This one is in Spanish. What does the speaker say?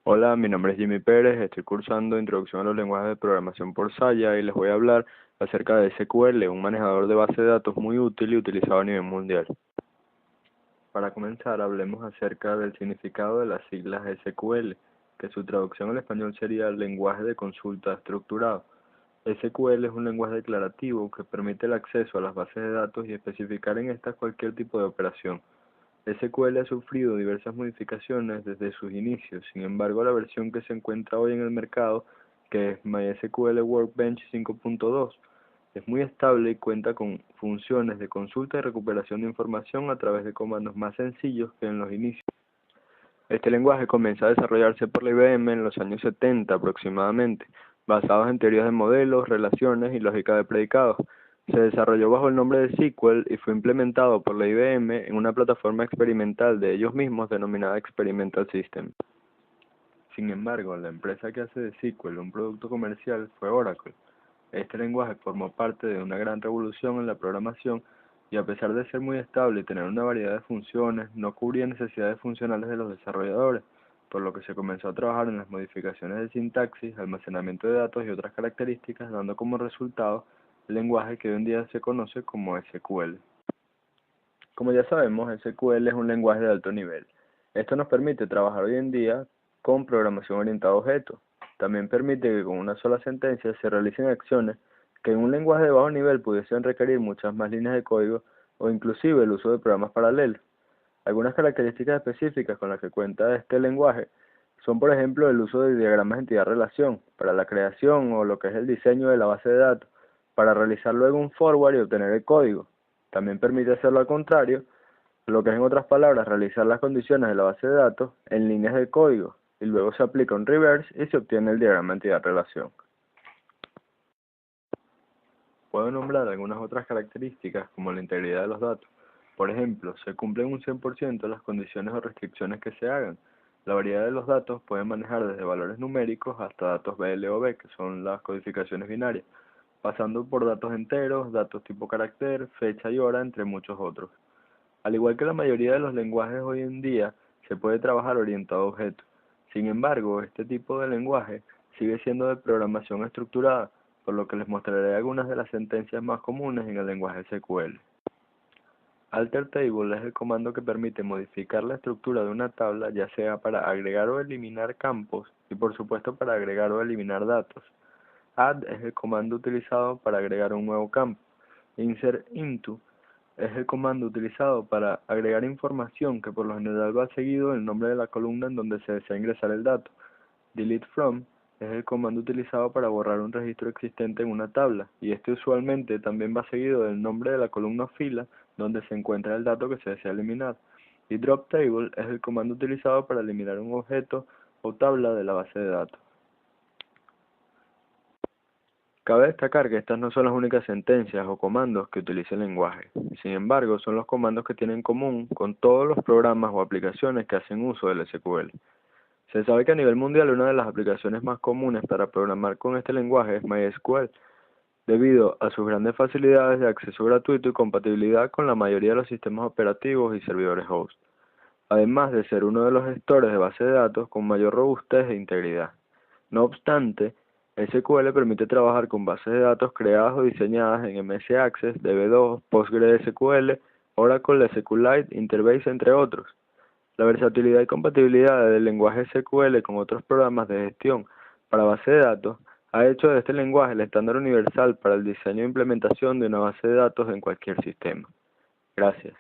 Hola, mi nombre es Jimmy Pérez, estoy cursando Introducción a los lenguajes de programación por Saya y les voy a hablar acerca de SQL, un manejador de base de datos muy útil y utilizado a nivel mundial. Para comenzar, hablemos acerca del significado de las siglas SQL, que su traducción al español sería lenguaje de consulta estructurado. SQL es un lenguaje declarativo que permite el acceso a las bases de datos y especificar en estas cualquier tipo de operación. SQL ha sufrido diversas modificaciones desde sus inicios, sin embargo la versión que se encuentra hoy en el mercado, que es MySQL Workbench 5.2, es muy estable y cuenta con funciones de consulta y recuperación de información a través de comandos más sencillos que en los inicios. Este lenguaje comenzó a desarrollarse por la IBM en los años 70 aproximadamente, basados en teorías de modelos, relaciones y lógica de predicados. Se desarrolló bajo el nombre de SQL y fue implementado por la IBM en una plataforma experimental de ellos mismos denominada Experimental System. Sin embargo, la empresa que hace de SQL un producto comercial fue Oracle. Este lenguaje formó parte de una gran revolución en la programación y a pesar de ser muy estable y tener una variedad de funciones, no cubría necesidades funcionales de los desarrolladores, por lo que se comenzó a trabajar en las modificaciones de sintaxis, almacenamiento de datos y otras características, dando como resultado el lenguaje que hoy en día se conoce como SQL. Como ya sabemos, SQL es un lenguaje de alto nivel. Esto nos permite trabajar hoy en día con programación orientada a objetos. También permite que con una sola sentencia se realicen acciones que en un lenguaje de bajo nivel pudiesen requerir muchas más líneas de código o inclusive el uso de programas paralelos. Algunas características específicas con las que cuenta este lenguaje son, por ejemplo, el uso de diagramas de entidad-relación para la creación o lo que es el diseño de la base de datos, para realizar luego un forward y obtener el código. También permite hacerlo al contrario, lo que es en otras palabras realizar las condiciones de la base de datos en líneas de código, y luego se aplica un reverse y se obtiene el diagrama de entidad-relación. Puedo nombrar algunas otras características como la integridad de los datos. Por ejemplo, se cumplen un 100% las condiciones o restricciones que se hagan. La variedad de los datos puede manejar desde valores numéricos hasta datos BLOB, que son las codificaciones binarias, pasando por datos enteros, datos tipo carácter, fecha y hora, entre muchos otros. Al igual que la mayoría de los lenguajes hoy en día, se puede trabajar orientado a objetos. Sin embargo, este tipo de lenguaje sigue siendo de programación estructurada, por lo que les mostraré algunas de las sentencias más comunes en el lenguaje SQL. Alter Table es el comando que permite modificar la estructura de una tabla, ya sea para agregar o eliminar campos y por supuesto para agregar o eliminar datos. Add es el comando utilizado para agregar un nuevo campo. Insert into es el comando utilizado para agregar información que por lo general va seguido del nombre de la columna en donde se desea ingresar el dato. Delete from es el comando utilizado para borrar un registro existente en una tabla, y este usualmente también va seguido del nombre de la columna o fila donde se encuentra el dato que se desea eliminar. Y drop table es el comando utilizado para eliminar un objeto o tabla de la base de datos. Cabe destacar que estas no son las únicas sentencias o comandos que utiliza el lenguaje. Sin embargo, son los comandos que tienen en común con todos los programas o aplicaciones que hacen uso del SQL. Se sabe que a nivel mundial una de las aplicaciones más comunes para programar con este lenguaje es MySQL, debido a sus grandes facilidades de acceso gratuito y compatibilidad con la mayoría de los sistemas operativos y servidores host, además de ser uno de los gestores de base de datos con mayor robustez e integridad. No obstante, SQL permite trabajar con bases de datos creadas o diseñadas en MS Access, DB2, PostgreSQL, Oracle SQLite, Interbase, entre otros. La versatilidad y compatibilidad del lenguaje SQL con otros programas de gestión para base de datos ha hecho de este lenguaje el estándar universal para el diseño e implementación de una base de datos en cualquier sistema. Gracias.